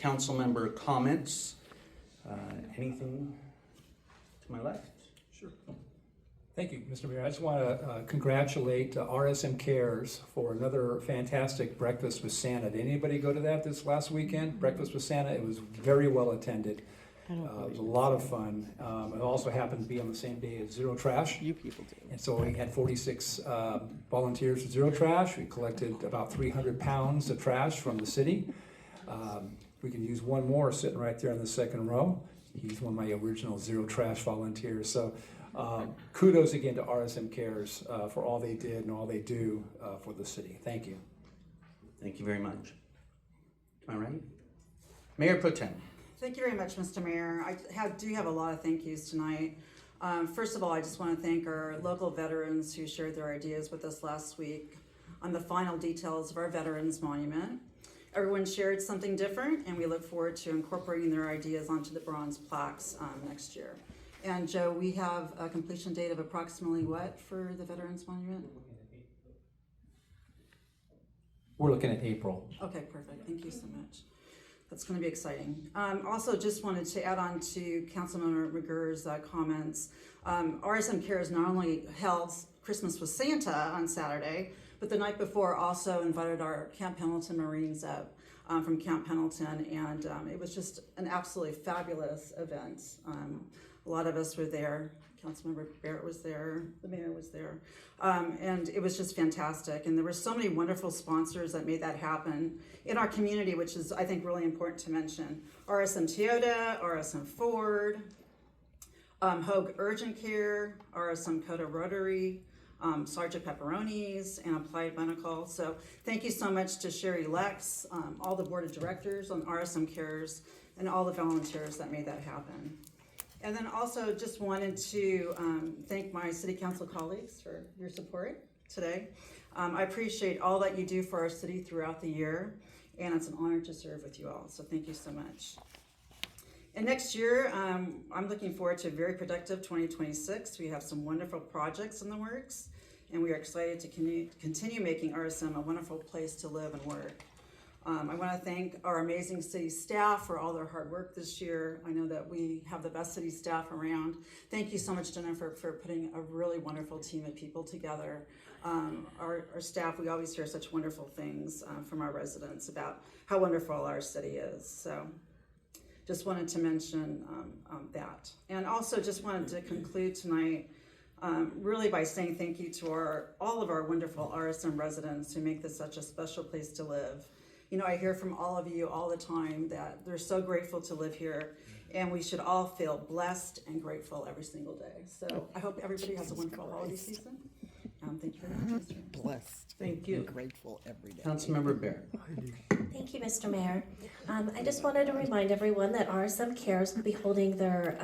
council member comments. Anything to my left? Sure. Thank you, Mr. Mayor. I just want to congratulate RSM Cares for another fantastic Breakfast with Santa. Did anybody go to that this last weekend? Breakfast with Santa. It was very well attended. It was a lot of fun. It also happened to be on the same day as Zero Trash. You people do. And so we had 46 volunteers for Zero Trash. We collected about 300 pounds of trash from the city. We can use one more sitting right there in the second row. He's one of my original Zero Trash volunteers. So kudos again to RSM Cares for all they did and all they do for the city. Thank you. Thank you very much. To my right? Mayor Pro Tem. Thank you very much, Mr. Mayor. I do have a lot of thank yous tonight. First of all, I just want to thank our local veterans who shared their ideas with us last week on the final details of our Veterans Monument. Everyone shared something different, and we look forward to incorporating their ideas onto the bronze plaques next year. And Joe, we have a completion date of approximately what for the Veterans Monument? We're looking at April. Okay, perfect. Thank you so much. That's going to be exciting. Also, just wanted to add on to Councilmember McGurr's comments. RSM Cares not only held Christmas with Santa on Saturday, but the night before also invited our Camp Pendleton Marines up from Camp Pendleton, and it was just an absolutely fabulous event. A lot of us were there. Councilmember Barrett was there, the mayor was there, and it was just fantastic. And there were so many wonderful sponsors that made that happen in our community, which is, I think, really important to mention. RSM Toyota, RSM Ford, Hogue Urgent Care, RSM Coda Rotary, Sergeant Pepperonis, and Applied Medical. So thank you so much to Sherry Lex, all the board of directors on RSM Cares, and all the volunteers that made that happen. And then also just wanted to thank my city council colleagues for your support today. I appreciate all that you do for our city throughout the year, and it's an honor to serve with you all, so thank you so much. And next year, I'm looking forward to a very productive 2026. We have some wonderful projects in the works, and we are excited to continue making RSM a wonderful place to live and work. I want to thank our amazing city staff for all their hard work this year. I know that we have the best city staff around. Thank you so much, Jennifer, for putting a really wonderful team of people together. Our staff, we always hear such wonderful things from our residents about how wonderful our city is. So just wanted to mention that. And also just wanted to conclude tonight really by saying thank you to all of our wonderful RSM residents who make this such a special place to live. You know, I hear from all of you all the time that they're so grateful to live here, and we should all feel blessed and grateful every single day. So I hope everybody has a wonderful holiday season. Thank you very much, Mr. Mayor. Blessed. Thank you. And grateful every day. Councilmember Barrett. Thank you, Mr. Mayor. I just wanted to remind everyone that RSM Cares will be holding their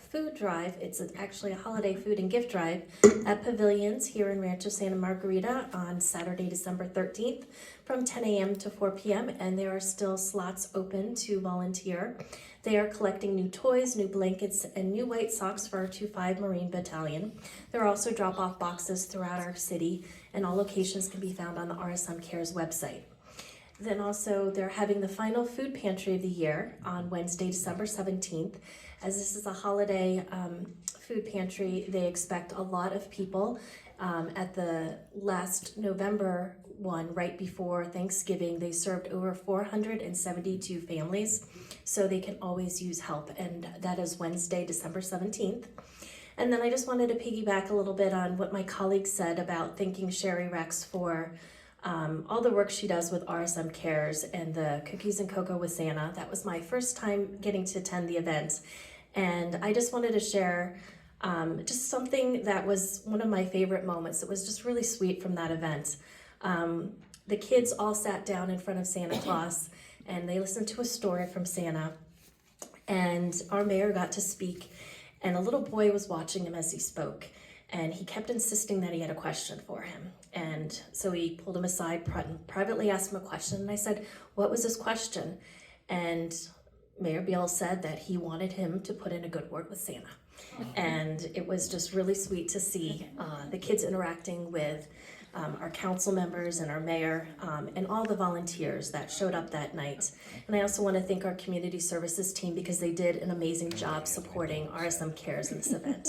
food drive. It's actually a holiday food and gift drive at Pavilions here in Rancho Santa Margarita on Saturday, December 13th from 10 a.m. to 4 p.m. and there are still slots open to volunteer. They are collecting new toys, new blankets, and new white socks for our 2-5 Marine Battalion. There are also drop-off boxes throughout our city, and all locations can be found on the RSM Cares website. Then also, they're having the final food pantry of the year on Wednesday, December 17th. As this is a holiday food pantry, they expect a lot of people. At the last November one, right before Thanksgiving, they served over 472 families, so they can always use help, and that is Wednesday, December 17th. And then I just wanted to piggyback a little bit on what my colleague said about thanking Sherry Rex for all the work she does with RSM Cares and the Cookies and Cocoa with Santa. That was my first time getting to attend the event, and I just wanted to share just something that was one of my favorite moments. It was just really sweet from that event. The kids all sat down in front of Santa Claus and they listened to a story from Santa, and our mayor got to speak, and a little boy was watching him as he spoke, and he kept insisting that he had a question for him. And so he pulled him aside, privately asked him a question, and I said, "What was his question?" And Mayor Beal said that he wanted him to put in a good word with Santa. And it was just really sweet to see the kids interacting with our council members and our mayor, and all the volunteers that showed up that night. And I also want to thank our community services team because they did an amazing job supporting RSM Cares in this event.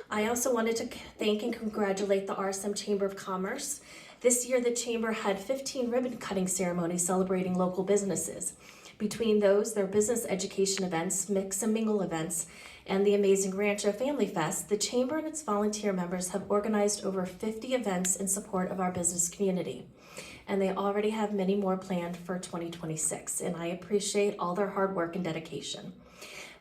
I also wanted to thank and congratulate the RSM Chamber of Commerce. This year, the Chamber had 15 ribbon cutting ceremonies celebrating local businesses. Between those, their business education events, mix and mingle events, and the amazing Rancho Family Fest, the Chamber and its volunteer members have organized over 50 events in support of our business community. And they already have many more planned for 2026, and I appreciate all their hard work and dedication.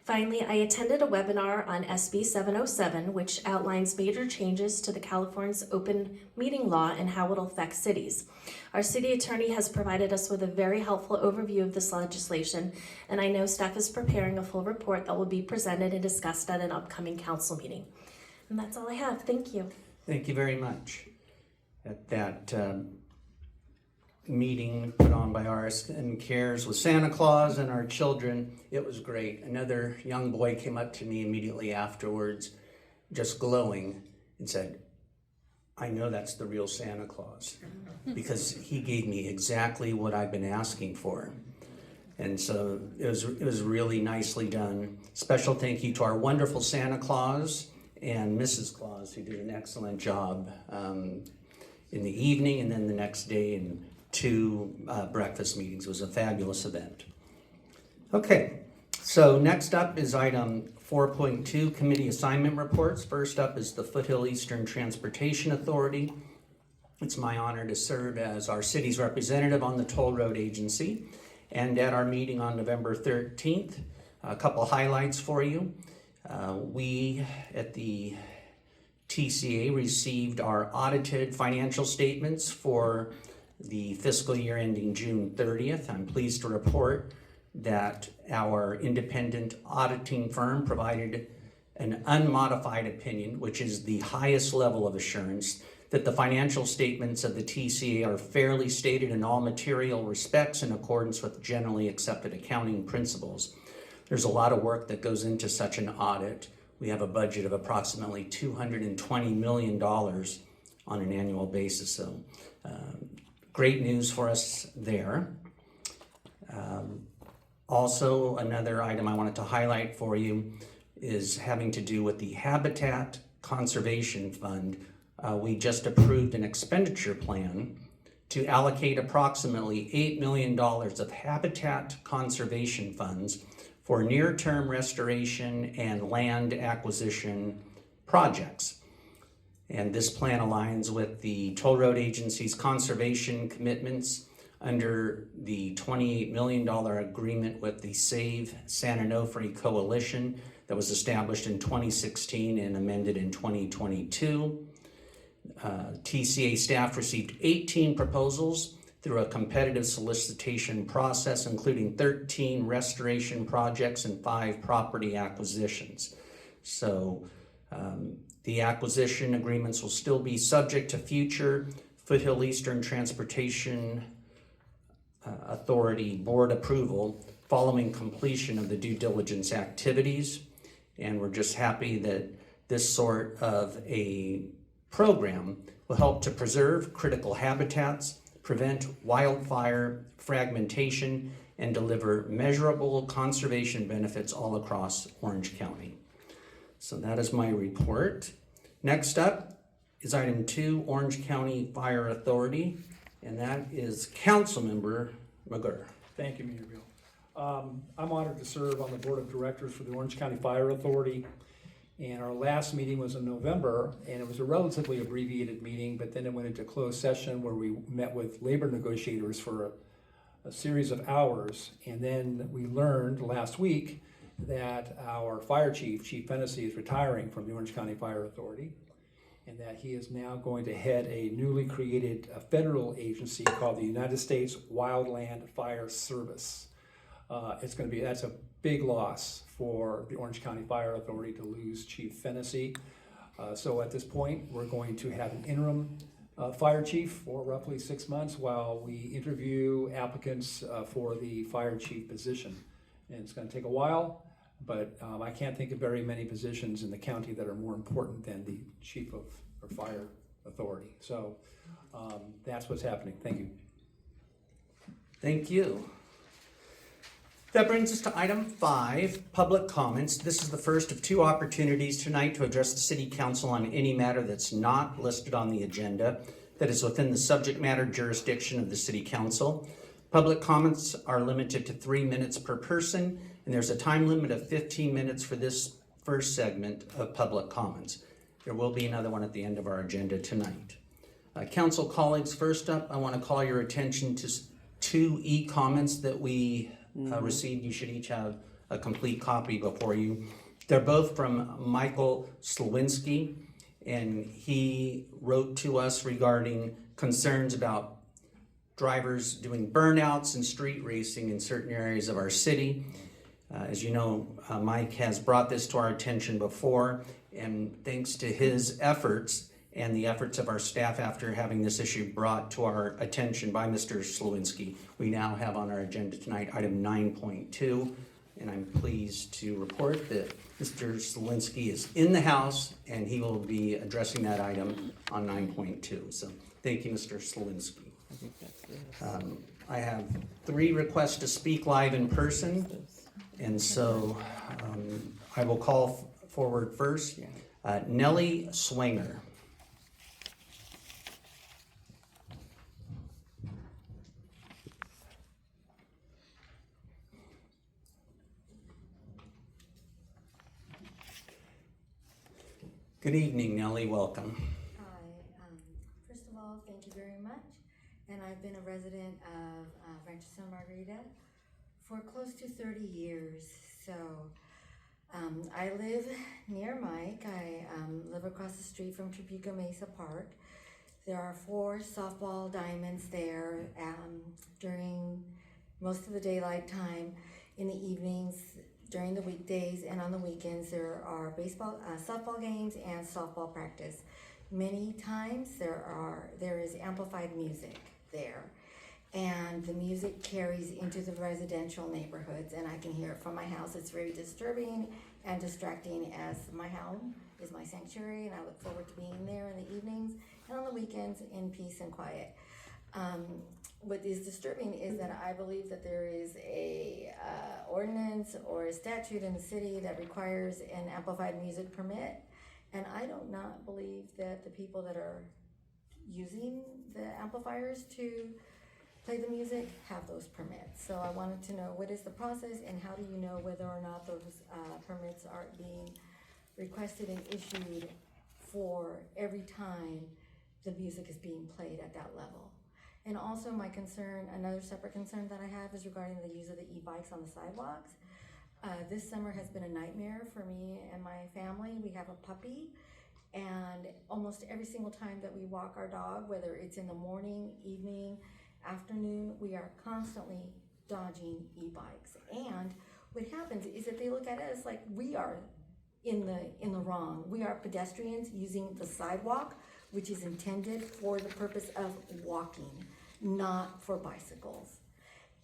Finally, I attended a webinar on SB 707, which outlines major changes to the California's open meeting law and how it will affect cities. Our city attorney has provided us with a very helpful overview of this legislation, and I know staff is preparing a full report that will be presented and discussed at an upcoming council meeting. And that's all I have. Thank you. Thank you very much. At that meeting put on by RSM Cares with Santa Claus and our children, it was great. Another young boy came up to me immediately afterwards, just glowing, and said, I know that's the real Santa Claus, because he gave me exactly what I've been asking for. And so it was really nicely done. Special thank you to our wonderful Santa Claus and Mrs. Claus, who did an excellent job in the evening and then the next day, and 2 breakfast meetings. It was a fabulous event. Okay, so next up is item 4.2, committee assignment reports. First up is the Foothill Eastern Transportation Authority. It's my honor to serve as our city's representative on the Toll Road Agency. And at our meeting on November 13th, a couple highlights for you. We at the TCA received our audited financial statements for the fiscal year ending June 30th. I'm pleased to report that our independent auditing firm provided an unmodified opinion, which is the highest level of assurance that the financial statements of the TCA are fairly stated in all material respects in accordance with generally accepted accounting principles. There's a lot of work that goes into such an audit. We have a budget of approximately $220 million on an annual basis, so great news for us there. Also, another item I wanted to highlight for you is having to do with the Habitat Conservation Fund. We just approved an expenditure plan to allocate approximately $8 million of habitat conservation funds for near-term restoration and land acquisition projects. And this plan aligns with the Toll Road Agency's conservation commitments under the $28 million agreement with the Save San Onofre Coalition that was established in 2016 and amended in 2022. TCA staff received 18 proposals through a competitive solicitation process, including 13 restoration projects and 5 property acquisitions. So the acquisition agreements will still be subject to future Foothill Eastern Transportation Authority board approval following completion of the due diligence activities. And we're just happy that this sort of a program will help to preserve critical habitats, prevent wildfire fragmentation, and deliver measurable conservation benefits all across Orange County. So that is my report. Next up is item 2, Orange County Fire Authority, and that is Councilmember McGurr. Thank you, Mayor Bill. I'm honored to serve on the Board of Directors for the Orange County Fire Authority. And our last meeting was in November, and it was a relatively abbreviated meeting, but then it went into closed session where we met with labor negotiators for a series of hours. And then we learned last week that our fire chief, Chief Fennessy, is retiring from the Orange County Fire Authority, and that he is now going to head a newly created federal agency called the United States Wildland Fire Service. That's a big loss for the Orange County Fire Authority to lose Chief Fennessy. So at this point, we're going to have an interim fire chief for roughly 6 months while we interview applicants for the fire chief position. And it's going to take a while, but I can't think of very many positions in the county that are more important than the chief of fire authority. So That's what's happening. Thank you. Thank you. That brings us to item 5, public comments. This is the first of 2 opportunities tonight to address the City Council on any matter that's not listed on the agenda that is within the subject matter jurisdiction of the City Council. Public comments are limited to 3 minutes per person, and there's a time limit of 15 minutes for this first segment of public comments. There will be another one at the end of our agenda tonight. Council colleagues, first up, I want to call your attention to 2 e-comments that we received. You should each have a complete copy before you. They're both from Michael Slawinski, and he wrote to us regarding concerns about drivers doing burnouts and street racing in certain areas of our city. As you know, Mike has brought this to our attention before, and thanks to his efforts and the efforts of our staff after having this issue brought to our attention by Mr. Slawinski, we now have on our agenda tonight item 9.2, and I'm pleased to report that Mr. Slawinski is in the House and he will be addressing that item on 9.2. So thank you, Mr. Slawinski. I have 3 requests to speak live in person, and so I will call forward first. Nellie Swanger. Good evening, Nellie. Welcome. Hi. First of all, thank you very much. And I've been a resident of Rancho Santa Margarita for close to 30 years. So I live near Mike. I live across the street from Tribuco Mesa Park. There are 4 softball diamonds there during most of the daylight time. In the evenings, during the weekdays, and on the weekends, there are softball games and softball practice. Many times there is amplified music there, and the music carries into the residential neighborhoods, and I can hear it from my house. It's very disturbing and distracting, as my home is my sanctuary, and I look forward to being there in the evenings and on the weekends in peace and quiet. What is disturbing is that I believe that there is a ordinance or a statute in the city that requires an amplified music permit, and I do not believe that the people that are using the amplifiers to play the music have those permits. So I wanted to know, what is the process, and how do you know whether or not those permits are being requested and issued for every time the music is being played at that level? And also my concern, another separate concern that I have, is regarding the use of the e-bikes on the sidewalks. This summer has been a nightmare for me and my family. We have a puppy, and almost every single time that we walk our dog, whether it's in the morning, evening, afternoon, we are constantly dodging e-bikes. And what happens is that they look at us like we are in the wrong. We are pedestrians using the sidewalk, which is intended for the purpose of walking, not for bicycles.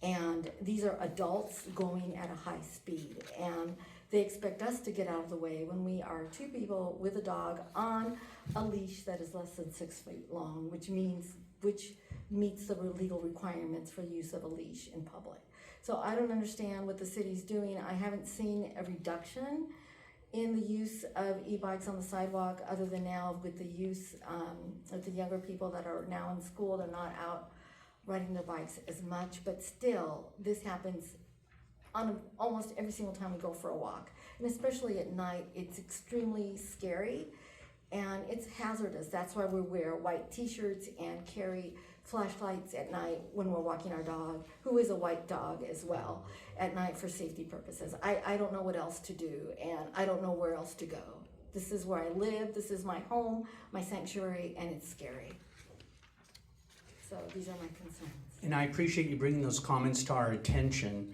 And these are adults going at a high speed, and they expect us to get out of the way when we are 2 people with a dog on a leash that is less than 6 feet long, which meets the legal requirements for use of a leash in public. So I don't understand what the city's doing. I haven't seen a reduction in the use of e-bikes on the sidewalk, other than now with the use of the younger people that are now in school. They're not out riding their bikes as much, but still, this happens on almost every single time we go for a walk. And especially at night, it's extremely scary and it's hazardous. That's why we wear white t-shirts and carry flashlights at night when we're walking our dog, who is a white dog as well, at night for safety purposes. I don't know what else to do, and I don't know where else to go. This is where I live, this is my home, my sanctuary, and it's scary. So these are my concerns. And I appreciate you bringing those comments to our attention.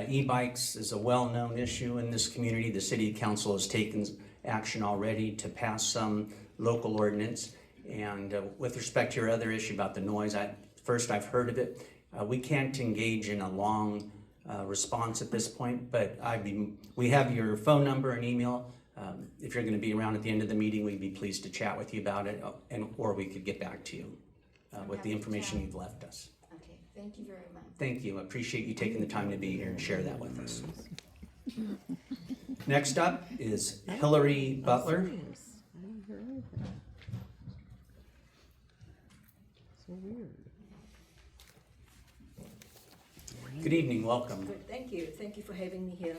E-bikes is a well-known issue in this community. The City Council has taken action already to pass some local ordinance. And with respect to your other issue about the noise, I've heard of it. We can't engage in a long response at this point, but we have your phone number and email. If you're going to be around at the end of the meeting, we'd be pleased to chat with you about it, or we could get back to you. with the information you've left us. Okay, thank you very much. Thank you. I appreciate you taking the time to be here and share that with us. Next up is Hillary Butler. So weird. Good evening, welcome. Good, thank you. Thank you for having me here.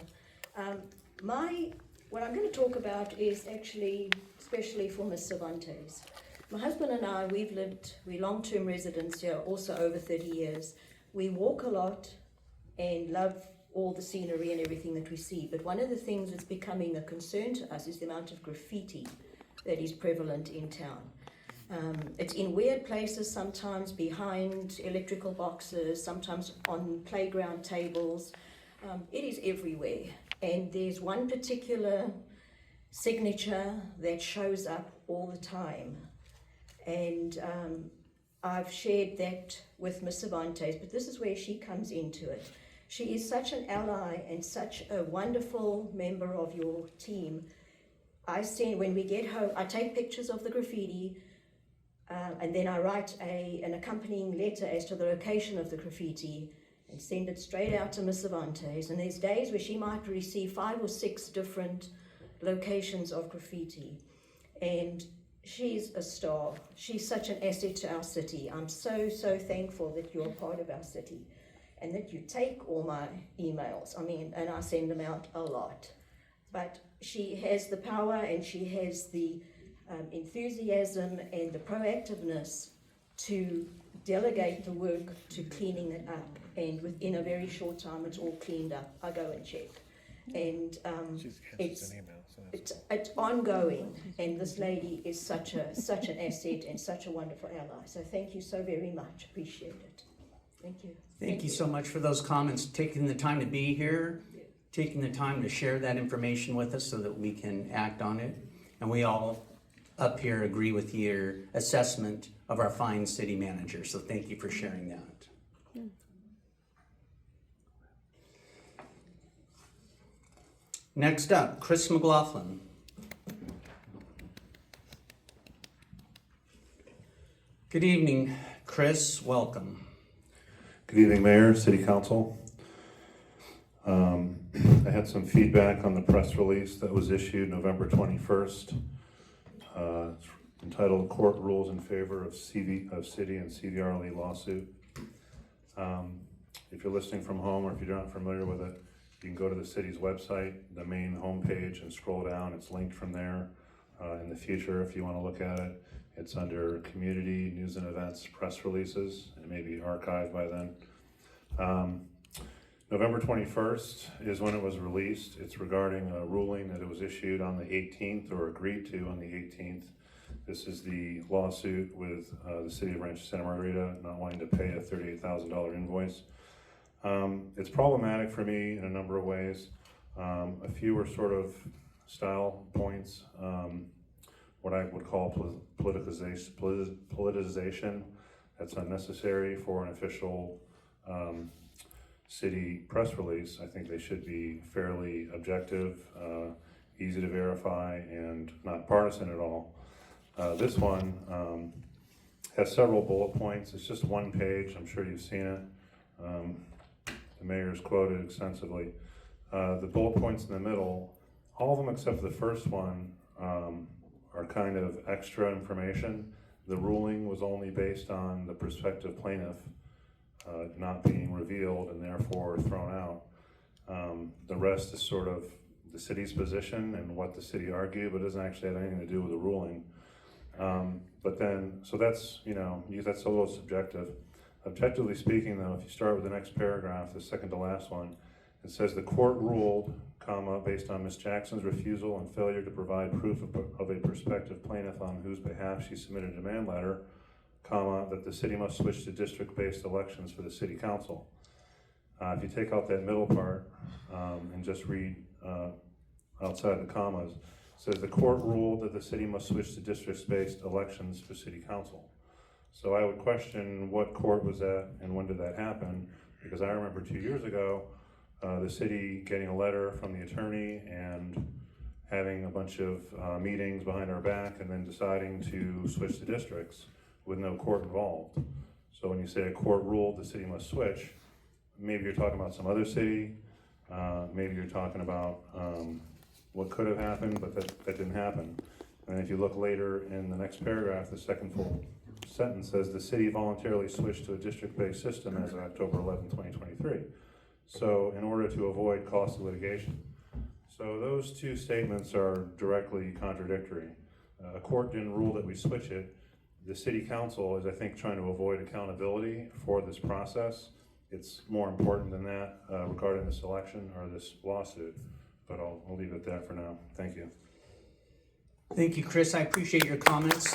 What I'm going to talk about is actually especially for Ms. Cervantes. My husband and I, we're long-term residents here, also over 30 years. We walk a lot and love all the scenery and everything that we see. But one of the things that's becoming a concern to us is the amount of graffiti that is prevalent in town. It's in weird places, sometimes behind electrical boxes, sometimes on playground tables. It is everywhere. And there's one particular signature that shows up all the time. And I've shared that with Ms. Cervantes, but this is where she comes into it. She is such an ally and such a wonderful member of your team. When we get home, I take pictures of the graffiti, and then I write an accompanying letter as to the location of the graffiti and send it straight out to Ms. Cervantes. And there's days where she might receive 5 or 6 different locations of graffiti. And she's a star. She's such an asset to our city. I'm so, so thankful that you're a part of our city and that you take all my emails. And I send them out a lot. But she has the power and she has the enthusiasm and the proactiveness to delegate the work to cleaning it up, and within a very short time it's all cleaned up. I go and check, and it's ongoing, and this lady is such an asset and such a wonderful ally. So thank you so very much. Appreciate it. Thank you. Thank you so much for those comments, taking the time to be here, taking the time to share that information with us so that we can act on it. And we all up here agree with your assessment of our fine city manager, so thank you for sharing that. Next up, Chris McLaughlin. Good evening, Chris, welcome. Good evening, Mayor, City Council. I had some feedback on the press release that was issued November 21st. It's entitled Court Rules in Favor of City and CVRLE Lawsuit. If you're listening from home or if you're not familiar with it, you can go to the city's website, the main homepage, and scroll down. It's linked from there. In the future, if you want to look at it, it's under Community, News and Events, Press Releases. It may be archived by then. November 21st is when it was released. It's regarding a ruling that it was issued on the 18th or agreed to on the 18th. This is the lawsuit with the city of Rancho Santa Margarita not wanting to pay a $38,000 invoice. It's problematic for me in a number of ways. A few are sort of style points, what I would call politicization that's unnecessary for an official city press release. I think they should be fairly objective, easy to verify, and not partisan at all. This one has several bullet points. It's just one page. I'm sure you've seen it. The mayor's quoted extensively. The bullet points in the middle, all of them except for the first one, are kind of extra information. The ruling was only based on the prospective plaintiff not being revealed and therefore thrown out. The rest is sort of the city's position and what the city argued, but it doesn't actually have anything to do with the ruling. So that's, that's a little subjective. Objectively speaking though, if you start with the next paragraph, the second to last one, it says the court ruled, based on Ms. Jackson's refusal and failure to provide proof of a prospective plaintiff on whose behalf she submitted a demand letter, that the city must switch to district-based elections for the city council. If you take out that middle part and just read outside the commas, it says the court ruled that the city must switch to district-based elections for city council. So I would question what court was that and when did that happen, because I remember 2 years ago, the city getting a letter from the attorney and having a bunch of meetings behind our back and then deciding to switch to districts, with no court involved. So when you say a court ruled, the city must switch, maybe you're talking about some other city, maybe you're talking about what could have happened, but that didn't happen. And if you look later in the next paragraph, the second full sentence says the city voluntarily switched to a district-based system as of October 11, 2023. So in order to avoid costly litigation. So those two statements are directly contradictory. A court didn't rule that we switch it. The city council is, I think, trying to avoid accountability for this process. It's more important than that regarding this election or this lawsuit, but I'll leave it at that for now. Thank you. Thank you, Chris. I appreciate your comments.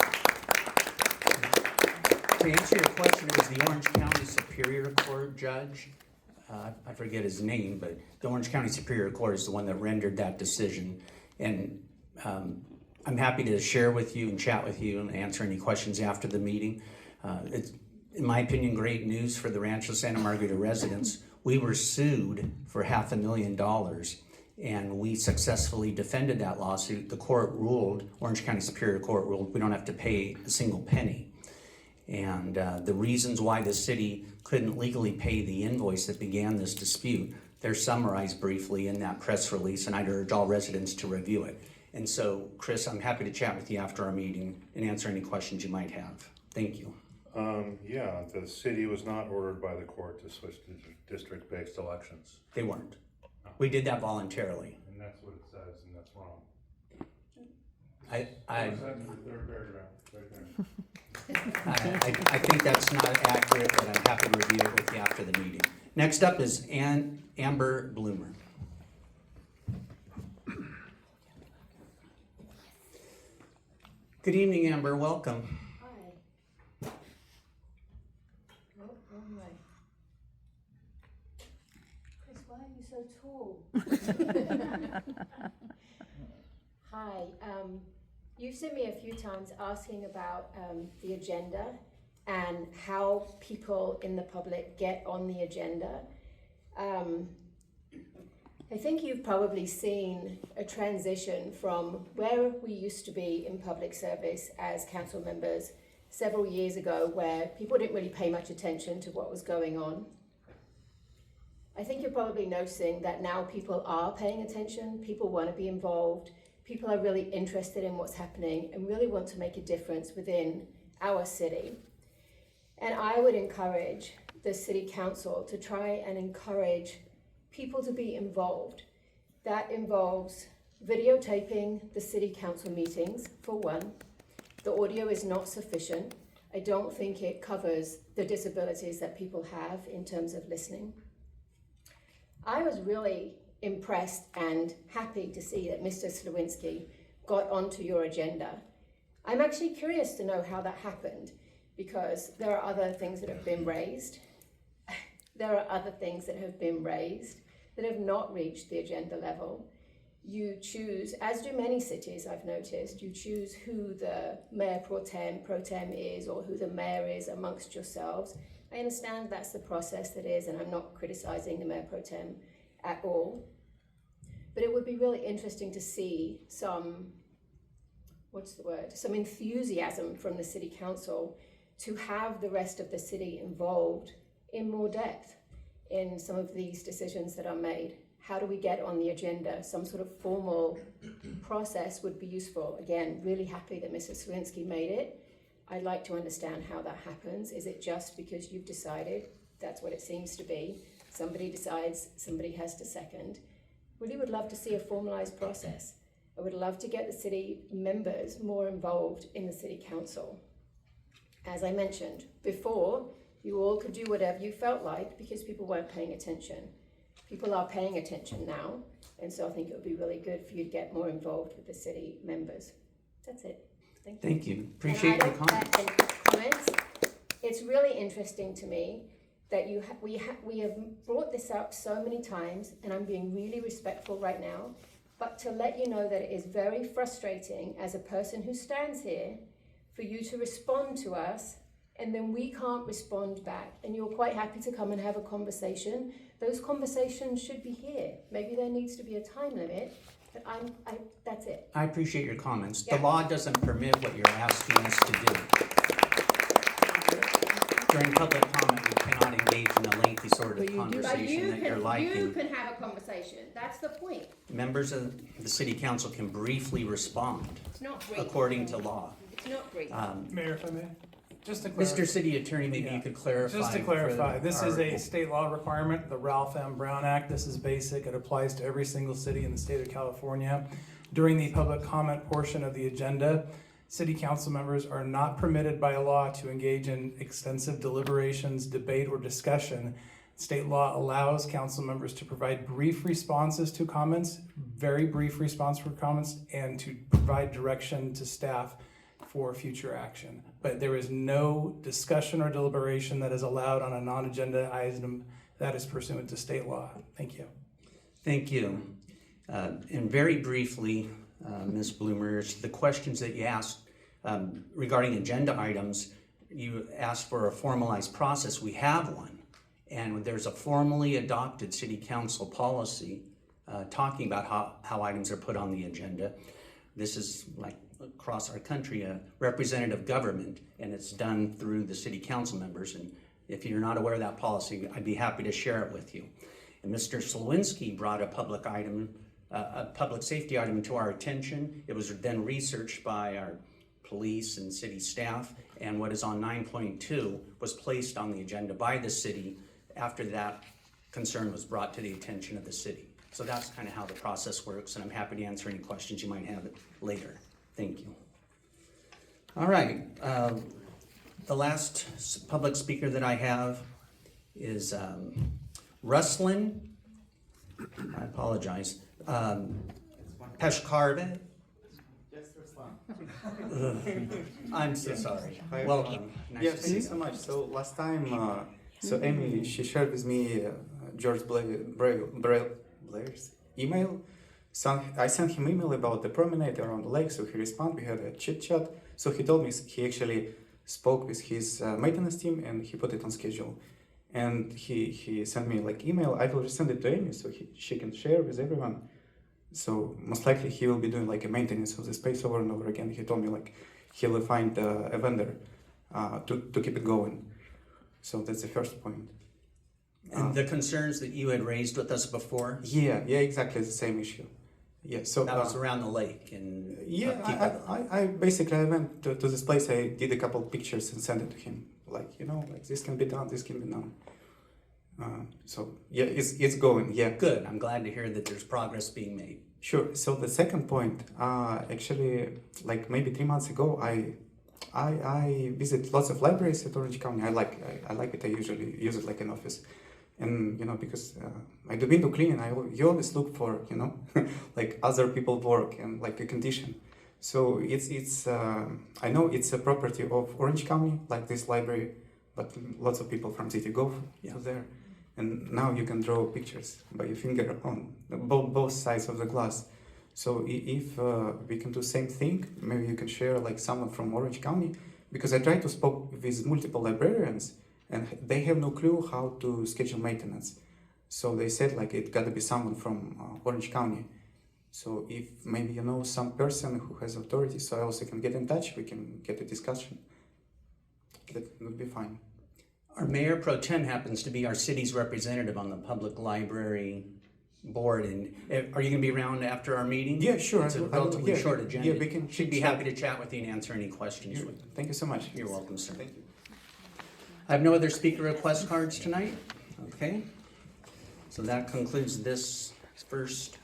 To answer your question, it was the Orange County Superior Court judge. I forget his name, but the Orange County Superior Court is the one that rendered that decision. And I'm happy to share with you and chat with you and answer any questions after the meeting. It's, in my opinion, great news for the Rancho Santa Margarita residents. We were sued for $500,000 and we successfully defended that lawsuit. The court ruled, Orange County Superior Court ruled, we don't have to pay a single penny. And the reasons why the city couldn't legally pay the invoice that began this dispute, they're summarized briefly in that press release, and I'd urge all residents to review it. And so, Chris, I'm happy to chat with you after our meeting and answer any questions you might have. Thank you. Yeah, the city was not ordered by the court to switch to district-based elections. They weren't. We did that voluntarily. And that's what it says, and that's wrong. I Third paragraph, right there. I think that's not accurate, but I'm happy to review it with you after the meeting. Next up is Amber Bloomer. Good evening, Amber. Welcome. Hi. Oh, wrong way. Chris, why are you so tall? Hi. You've sent me a few times asking about the agenda and how people in the public get on the agenda. I think you've probably seen a transition from where we used to be in public service as council members several years ago, where people didn't really pay much attention to what was going on. I think you're probably noticing that now people are paying attention, people want to be involved, people are really interested in what's happening and really want to make a difference within our city. And I would encourage the city council to try and encourage people to be involved. That involves videotaping the city council meetings, for one. The audio is not sufficient. I don't think it covers the disabilities that people have in terms of listening. I was really impressed and happy to see that Mr. Slawinski got onto your agenda. I'm actually curious to know how that happened, because there are other things that have been raised. There are other things that have been raised that have not reached the agenda level. You choose, as do many cities I've noticed, you choose who the mayor pro tem is, or who the mayor is amongst yourselves. I understand that's the process that is, and I'm not criticizing the mayor pro tem at all. But it would be really interesting to see some enthusiasm from the city council to have the rest of the city involved in more depth in some of these decisions that are made. How do we get on the agenda? Some sort of formal process would be useful. Again, really happy that Mr. Slawinski made it. I'd like to understand how that happens. Is it just because you've decided? That's what it seems to be. Somebody decides, somebody has to second. Really would love to see a formalized process. I would love to get the city members more involved in the city council. As I mentioned before, you all could do whatever you felt like because people weren't paying attention. People are paying attention now, and so I think it would be really good for you to get more involved with the city members. That's it. Thank you. Thank you. Appreciate your comments. It's really interesting to me that we have brought this up so many times, and I'm being really respectful right now, but to let you know that it is very frustrating as a person who stands here for you to respond to us and then we can't respond back, and you're quite happy to come and have a conversation. Those conversations should be here. Maybe there needs to be a time limit, but that's it. I appreciate your comments. Yeah. The law doesn't permit what you're asking us to do. During public comment, we cannot engage in the lengthy sort of But conversation that you're you liking. can have a conversation. That's the point. Members of the city council can briefly respond It's not brief. according to law. It's not brief. Mayor, if I may, just to Mr. City Attorney, maybe Yeah. you could clarify. Just to for clarify, this is a our- state law requirement, the Ralph M. Brown Act. This is basic. It applies to every single city in the state of California. During the public comment portion of the agenda, city council members are not permitted by law to engage in extensive deliberations, debate, or discussion. State law allows council members to provide brief responses to comments, very brief response for comments, and to provide direction to staff for future action. But there is no discussion or deliberation that is allowed on a non-agenda item that is pursuant to state law. Thank you. Thank you. And very briefly, Ms. Bloomers, the questions that you asked regarding agenda items, you asked for a formalized process. We have one. And there's a formally adopted city council policy talking about how items are put on the agenda. This is like across our country, a representative government, and it's done through the city council members. And if you're not aware of that policy, I'd be happy to share it with you. And Mr. Slowinski brought a public safety item to our attention. It was then researched by our police and city staff, and what is on 9.2 was placed on the agenda by the city after that concern was brought to the attention of the city. So that's kind of how the process works, and I'm happy to answer any questions you might have later. Thank you. All right, the last public speaker that I have is Ruslan, I apologize, Peshkarve. I'm so sorry. Welcome. Nice Yes, to thank see you you. so much. So last time, Amy, she shared with me George Blair's email. So I sent him email about the promenade around the lake, so he responded, we had a chit chat. So he told me he actually spoke with his maintenance team and he put it on schedule. And he sent me like email, I will send it to Amy so she can share with everyone. So most likely he will be doing like a maintenance of the space over and over again. He told me like he will find a vendor to keep it going. So that's the first point. And the concerns that you had raised with us before, Yeah, exactly the same issue. Yeah, so that was around the lake and yeah, I basically I went to this place. I did a couple pictures and sent it to him. Like like this can be done, this can be done. So yeah, it's going. Yeah, good. I'm glad to hear that there's progress being made. sure. So the second point, actually, like maybe 3 months ago, I visit lots of libraries at Orange County. I like it. I usually use it like an office. And because I do window cleaning, you always look for like other people work and like a condition. So it's I know it's a property of Orange County, like this library, but lots of people from city go to there, and now you can draw pictures by your finger on both sides of the glass. So if we can do same thing, maybe you can share like someone from Orange County, because I tried to spoke with multiple librarians. And they have no clue how to schedule maintenance. So they said like it gotta be someone from Orange County. So if maybe some person who has authority, so I also can get in touch, we can get a discussion. That would be fine. Our mayor pro tem happens to be our city's representative on the public library board. And are you gonna be around after our meeting? Yeah, sure. It's a relatively short agenda. Yeah, we can. She'd be happy to chat with you and answer any questions. Thank you so much. You're welcome, sir. Thank you. I have no other speaker request cards tonight. Okay. So that concludes this first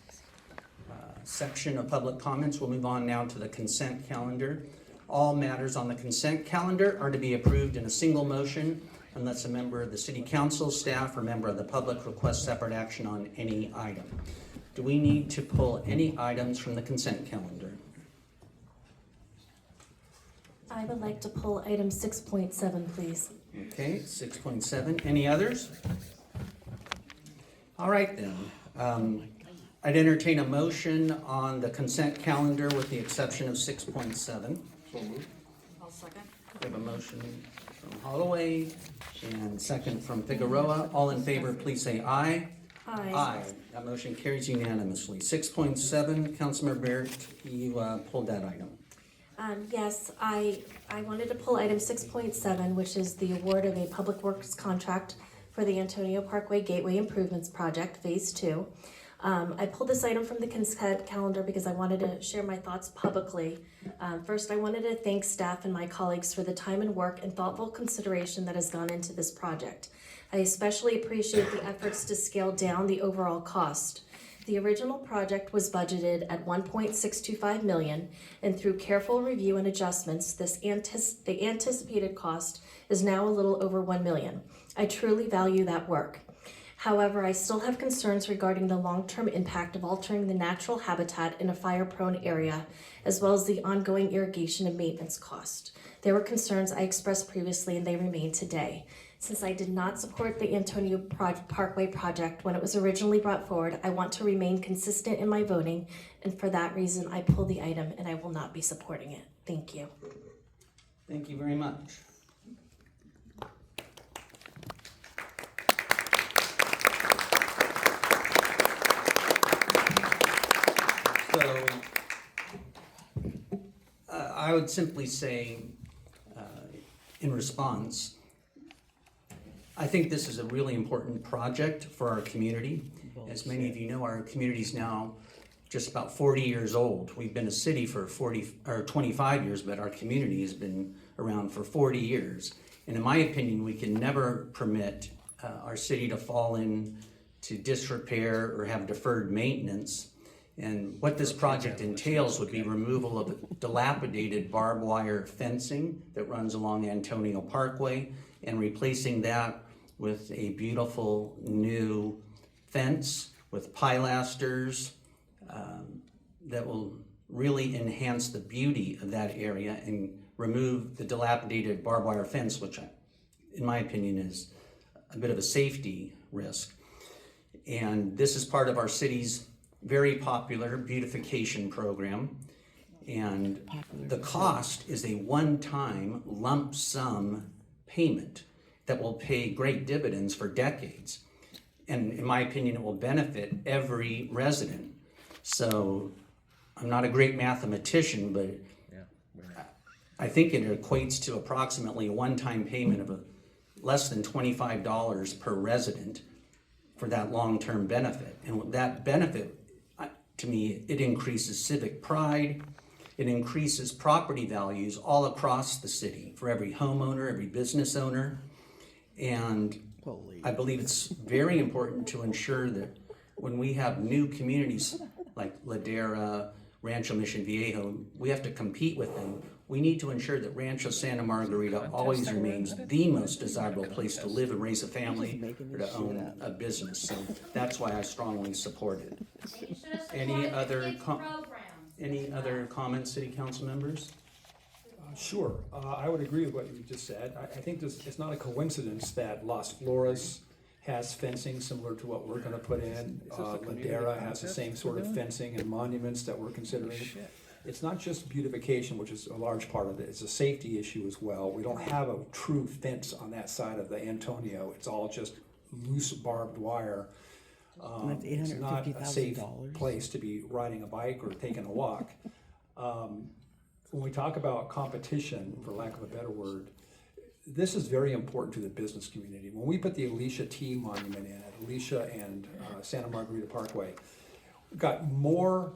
section of public comments. We'll move on now to the consent calendar. All matters on the consent calendar are to be approved in a single motion unless a member of the city council, staff, or member of the public requests separate action on any item. Do we need to pull any items from the consent calendar? I would like to pull item 6.7, please. Okay, 6.7. Any others? All right then. I'd entertain a motion on the consent calendar with the exception of 6.7. I'll second. We have a motion from Holloway and second from Figueroa. All in favor, please say aye. Aye. That motion carries unanimously. 6.7, Councilmember Barrett, you pulled that item. Yes, I wanted to pull item 6.7, which is the award of a public works contract for the Antonio Parkway Gateway Improvements Project, Phase 2. I pulled this item from the consent calendar because I wanted to share my thoughts publicly. First, I wanted to thank staff and my colleagues for the time and work and thoughtful consideration that has gone into this project. I especially appreciate the efforts to scale down the overall cost. The original project was budgeted at $1.625 million, and through careful review and adjustments, the anticipated cost is now a little over $1 million. I truly value that work. However, I still have concerns regarding the long-term impact of altering the natural habitat in a fire-prone area, as well as the ongoing irrigation and maintenance cost. There were concerns I expressed previously, and they remain today. Since I did not support the Antonio Parkway project when it was originally brought forward, I want to remain consistent in my voting, and for that reason, I pull the item and I will not be supporting it. Thank you. Thank you very much. So, I would simply say, in response, I think this is a really important project for our community. As many of you know, our community is now just about 40 years old. We've been a city for 25 years, but our community has been around for 40 years. And in my opinion, we can never permit our city to fall into disrepair or have deferred maintenance. And what this project entails would be removal of dilapidated barbed wire fencing that runs along Antonio Parkway and replacing that with a beautiful new fence with pilasters that will really enhance the beauty of that area and remove the dilapidated barbed wire fence, which in my opinion is a bit of a safety risk. And this is part of our city's very popular beautification program. And the cost is a one-time lump sum payment that will pay great dividends for decades. And in my opinion, it will benefit every resident. So I'm not a great mathematician, but I think it equates to approximately a one-time payment of less than $25 per resident for that long-term benefit. And that benefit, to me, it increases civic pride, it increases property values all across the city for every homeowner, every business owner. And I believe it's very important to ensure that when we have new communities like Ladera, Rancho Mission Viejo, we have to compete with them. We need to ensure that Rancho Santa Margarita always remains the most desirable place to live and raise a family or to own a business. So that's why I strongly support it. Any other comments, city council members? Sure, I would agree with what you just said. I think it's not a coincidence that Las Flores has fencing similar to what we're gonna put in. Ladera has the same sort of fencing and monuments that we're considering. It's not just beautification, which is a large part of it, it's a safety issue as well. We don't have a true fence on that side of the Antonio, it's all just loose barbed wire. It's not a safe place to be riding a bike or taking a walk. When we talk about competition, for lack of a better word, this is very important to the business community. When we put the Alicia T monument in at Alicia and Santa Margarita Parkway, we got more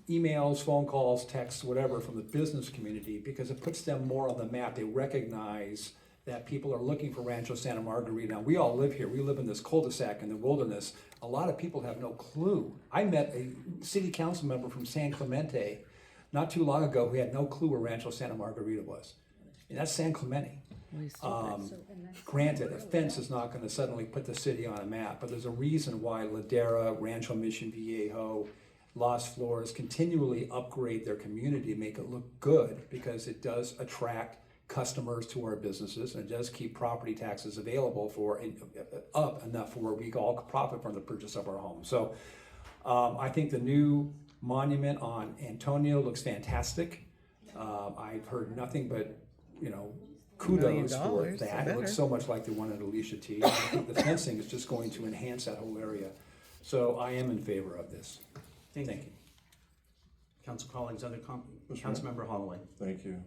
emails, phone calls, texts, whatever from the business community because it puts them more on the map. They recognize that people are looking for Rancho Santa Margarita. Now, we all live here. We live in this cul-de-sac in the wilderness. A lot of people have no clue. I met a city council member from San Clemente not too long ago who had no clue where Rancho Santa Margarita was. And that's San Clemente. Granted, a fence is not going to suddenly put the city on a map, but there's a reason why Ladera, Rancho Mission Viejo, Las Flores continually upgrade their community to make it look good because it does attract customers to our businesses and it does keep property taxes available for up enough for where we all profit from the purchase of our home. So I think the new monument on Antonio looks fantastic. I've heard nothing but, kudos for that. It looks so much like the one at Alicia T. I think the fencing is just going to enhance that whole area. So I am in favor of this. Thank you. Council colleagues, Mr. Councilmember Holloway. Thank you.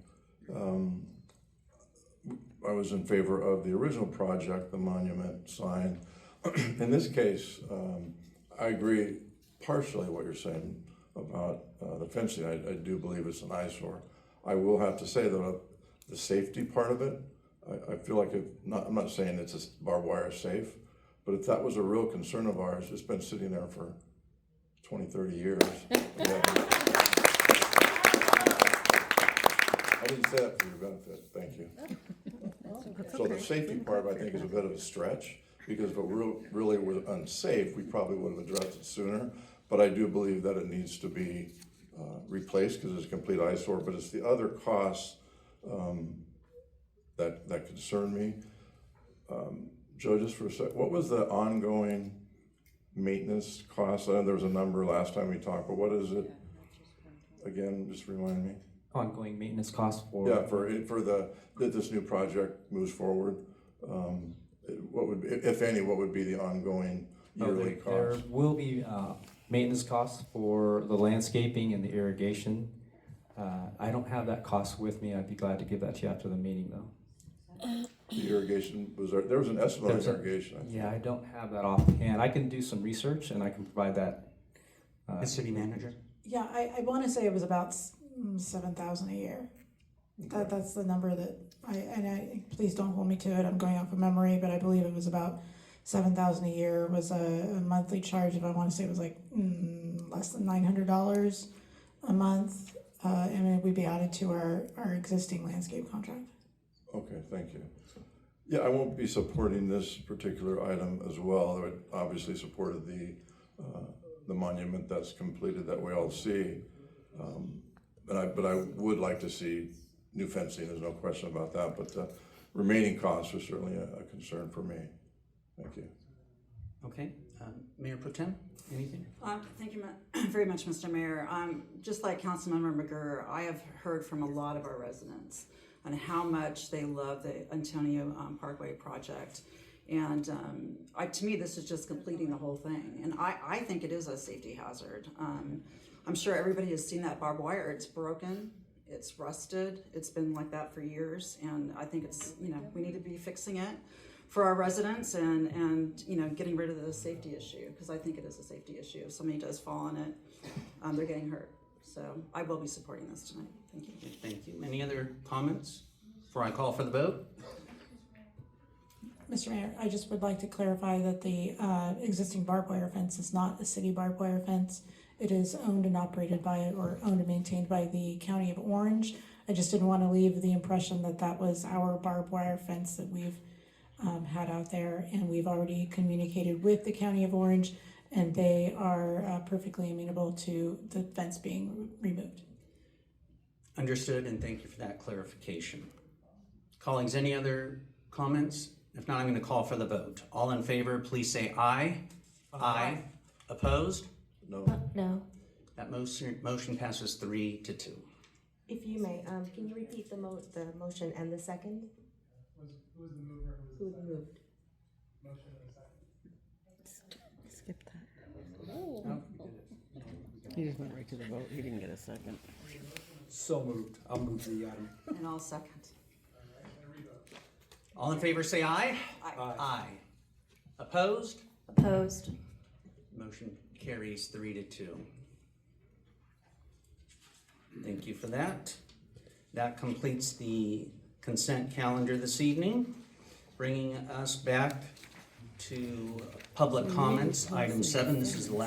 I was in favor of the original project, the monument sign. In this case, I agree partially what you're saying about the fencing. I do believe it's an eyesore. I will have to say though, the safety part of it, I feel like I'm not saying it's a barbed wire safe, but if that was a real concern of ours, it's been sitting there for 20, 30 years. Yeah. I didn't say that for your benefit, thank you. So the safety part, I think, is a bit of a stretch, because if it really was unsafe, we probably would have addressed it sooner. But I do believe that it needs to be replaced because it's a complete eyesore, but it's the other costs that concern me. Joe, just for a sec, what was the ongoing maintenance cost? I know there was a number last time we talked, but what is it? Again, just remind me. Ongoing maintenance costs for? Yeah, that this new project moves forward. What would, if any, what would be the ongoing yearly cost? There will be maintenance costs for the landscaping and the irrigation. I don't have that cost with me. I'd be glad to give that to you after the meeting though. The irrigation, there was an estimate on irrigation. Yeah, I don't have that offhand. I can do some research and I can provide that. The city manager. Yeah, I want to say it was about 7,000 a year. That's the number that please don't hold me to it. I'm going off of memory, but I believe it was about 7,000 a year was a monthly charge. If I want to say it was like less than $900 a month, and it would be added to our existing landscape contract. Okay, thank you. Yeah, I won't be supporting this particular item as well. I would obviously supported the monument that's completed that we all see. But I would like to see new fencing, there's no question about that, but the remaining costs are certainly a concern for me. Thank you. Okay, Mayor Pro Tem, anything? Thank you very much, Mr. Mayor. Just like Councilmember McGurr, I have heard from a lot of our residents on how much they love the Antonio Parkway project. And to me, this is just completing the whole thing. And I think it is a safety hazard. I'm sure everybody has seen that barbed wire. It's broken, it's rusted, it's been like that for years. And I think it's, we need to be fixing it for our residents and getting rid of the safety issue, because I think it is a safety issue. If somebody does fall on it, they're getting hurt. So I will be supporting this tonight. Thank you. Thank you. Any other comments before I call for the vote? Mr. Mayor, I just would like to clarify that the existing barbed wire fence is not a city barbed wire fence. It is owned and operated by, or owned and maintained by the County of Orange. I just didn't want to leave the impression that that was our barbed wire fence that we've had out there, and we've already communicated with the County of Orange, and they are perfectly amenable to the fence being removed. Understood, and thank you for that clarification. Colleagues, any other comments? If not, I'm going to call for the vote. All in favor, please say aye. Aye. Opposed? No. No. That motion passes 3-2. If you may, can you repeat the motion and the second? Who was the mover? Who moved? Motion and the second. Skip that. No, He just went right to the vote. He didn't get a second. so moved. I'll move the item. And I'll second. All in favor, say aye. Aye. Aye. Opposed? Opposed. Motion carries 3-2. Thank you for that. That completes the consent calendar this evening, bringing us back to public comments. Item 7, this is the last